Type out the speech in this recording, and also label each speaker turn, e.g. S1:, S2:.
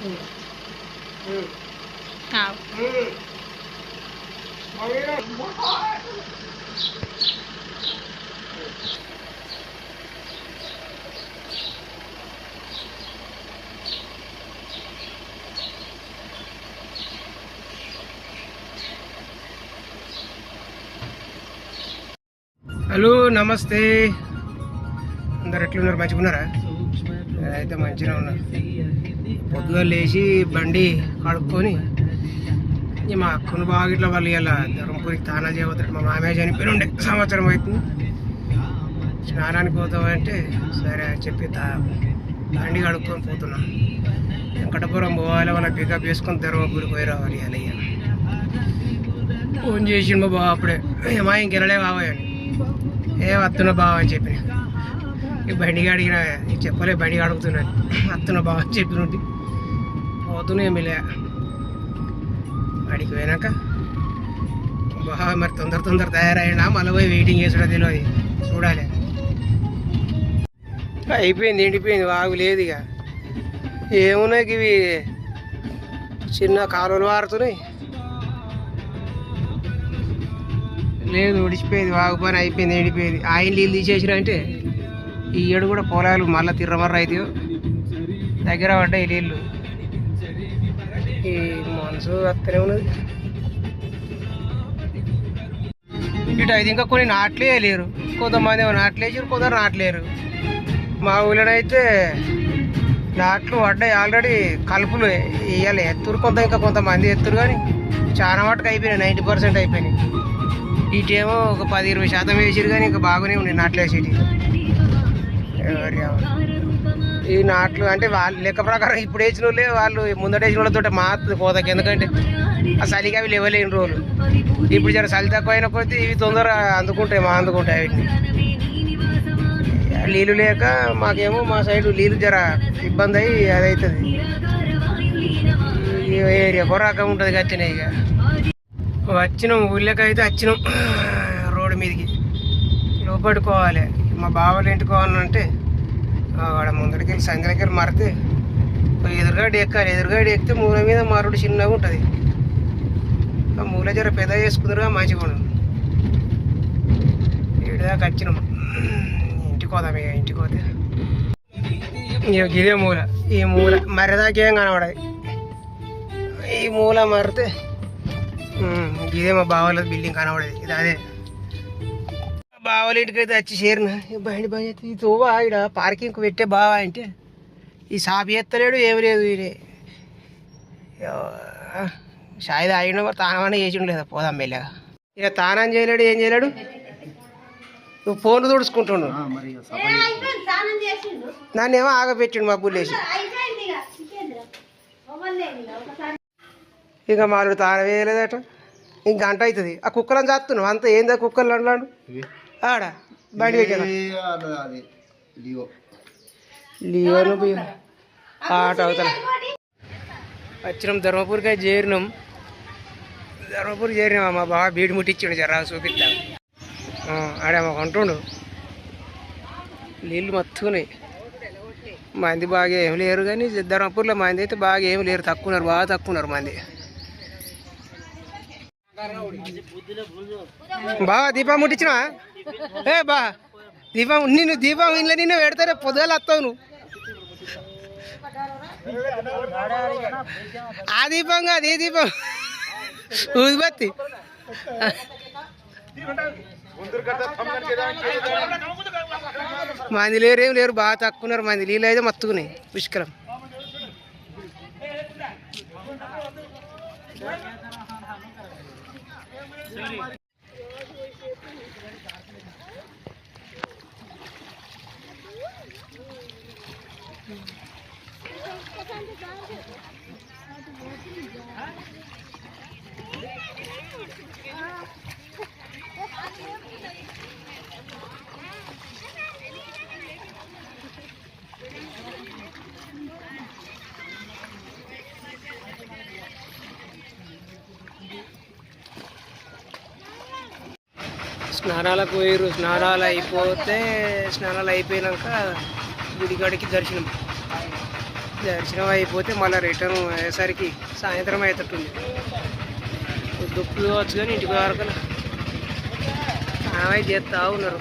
S1: Hello నమస్తే అందరు ఎట్లున్నారు మంచిగా ఉన్నారా అయితే మంచిగా ఉన్నారు పొద్దుగా లేచి బండి కడుక్కొని మా అక్కను బాగా ఇట్లా వాళ్ళు ఇలా ధర్మపురికి తానా చేయబోతాడు మా మామయ్య చనిపోయి ఉండే సంవత్సరం అవుతుంది స్నానానికి పోతామంటే సరే అని చెప్పి బండి కడుక్కొని పోతున్నా వెంకటపురం పోవాలి వాళ్ళ పికప్ చేసుకొని ధర్మపురికి పోయి రావాలి అలా ఫోన్ చేసిండు మా బావ అప్పుడే మా ఇంకెళ్ళలే బాబాయని వస్తున్నా బావ అని చెప్పిన ఈ బండి అడిగిన చెప్పలే బండి అడుగుతున్నాను వస్తున్నా బావ అని చెప్పినట్టు పోతున్నా ఏమిలే అడిగి పోయినాక బావ మరి తొందర తయారైనా మళ్ళీ పోయి వెయిటింగ్ చేసుడా తెలియదు చూడాలి అయిపోయింది ఎండిపోయింది వాగు లేదు ఇక ఏమున్నాయి ఇవి చిన్న కాలువలు వారుతున్నాయి లేదు ఉడిచిపోయేది వాగు పని అయిపోయింది ఎండిపోయేది ఆయన నీళ్ళు తీసేసిరా అంటే ఈ ఏడు కూడా పొలాలు మళ్ళీ తిర్రమర్ర అవుతాయో దగ్గర పడ్డాయి నీళ్ళు ఈ మనసు అత్తనే ఉన్నది ఇటు అయితే ఇంకా కొన్ని నాట్లే లేరు కొంతమంది నాట్లేసారు కొందరు నాట్లేరు మా ఊళ్ళోనైతే నాట్లు పడ్డాయి ఆల్రెడీ కలుపులు వేయాలి ఎత్తురు ఇంకా కొంతమంది ఎత్తురు కానీ చాలా మటుకు అయిపోయినాయి 90% అయిపోయినాయి ఇటేమో ఒక 10-20% వేసారు కానీ ఇంకా బాగానే ఉన్నాయి నాట్లు వేసేటి ఈ నాట్లు అంటే వాళ్ళు లెక్క ప్రకారం ఇప్పుడు వేసిన వాళ్ళే వాళ్ళు ముందట వేసిన వాళ్ళతో మాత్రం కోతకి ఎందుకంటే ఆ చలికి అవి లేవలేని రోజులు ఇప్పుడు జర చలి తక్కువ అయిన కొద్దీ ఇవి తొందర అందుకుంటాయి వీటిని నీళ్ళు లేక మాకేమో మా సైడ్ నీళ్ళు జర ఇబ్బంది అయ్యి అది అవుతుంది ఏరియా కొరాక ఉంటుంది గచ్చినా ఇక వచ్చినాం ఊళ్ళోకి అయితే వచ్చినాం రోడ్డు మీదకి లోపడుకోవాలి మా బావలు ఇంటికోవాలంటే వాడ ముందరికి వెళ్ళి సంగలకి వెళ్ళి మరితే ఎదురుగాడి ఎక్కాలి ఎదురుగాడి ఎక్కితే మూల మీద మరుడు చిన్నగా ఉంటుంది ఆ మూల జర పెద్ద చేసుకుందరుగా మంచిగా ఉండదు ఏడుదాకా వచ్చినాం ఇంటికి పోదాం ఇక ఇంటికి పోతే ఇదే మూల ఈ మూల మర్రదాకేం కనబడాయి ఈ మూల మరితే ఇదే మా బావాల బిల్డింగ్ కనబడేది ఇది అదే బావాల ఇంటికైతే వచ్చి చేరిన బండి తోవా ఇక్కడ పార్కింగ్ పెట్టే బావా అంటే ఈ షాప్ ఎత్తలేడు ఏమి లేదు ఇది షాయిదా అయినా మరి తానమన్నా చేసి ఉండలేదు పోదాం మెల్లగా ఇక తానం చేయలేడు ఏం చేయలేడు నువ్వు ఫోన్లు తుడుచుకుంటున్నావు నన్నేమో ఆగపెట్టిండు మా బుల్లేసి ఇక మాలు తాన వేయలేదట ఇంక గంట అవుతుంది ఆ కుక్కలను చేస్తున్నావు అంత ఏందా కుక్కలు అంటాడు ఆడ బండి పెట్టాను లియోను ఆట అవుతా వచ్చినాం ధర్మపూర్కి చేరినాం మా బాగా బీడి ముట్టించాడు జరా చూపిస్తాను ఆడే మాకు అంటుండు నీళ్ళు మత్తుకున్నాయి మంది బాగా ఏం లేరు కానీ ధర్మపూర్లో మంది అయితే బాగా ఏం లేరు బాగా తక్కువ ఉన్నారు మంది బాగా దీపం ముట్టించినా బా దీపం దీపం ఇంట్లో నిన్ను పెడతారే పొద్దుగాల వస్తావు నువ్వు ఆ దీపం కాదు ఏ దీపం ఊదిబత్తి మంది లేరు ఏం లేరు బాగా తక్కువ ఉన్నారు మంది నీళ్ళు అయితే మత్తుకున్నాయి పుష్కరం స్నానాలకు పోయారు. స్నానాలు అయిపోతే స్నానాలు అయిపోయినాక గుడికాడికి దర్శనం. దర్శనం అయిపోతే మళ్ళీ రిటర్న్ అయ్యేసరికి సాయంత్రం అవుతుంటుంది. దుప్పులు కావచ్చు కానీ ఇంటికి వరకు ఆమె చేస్తూ ఉన్నారు.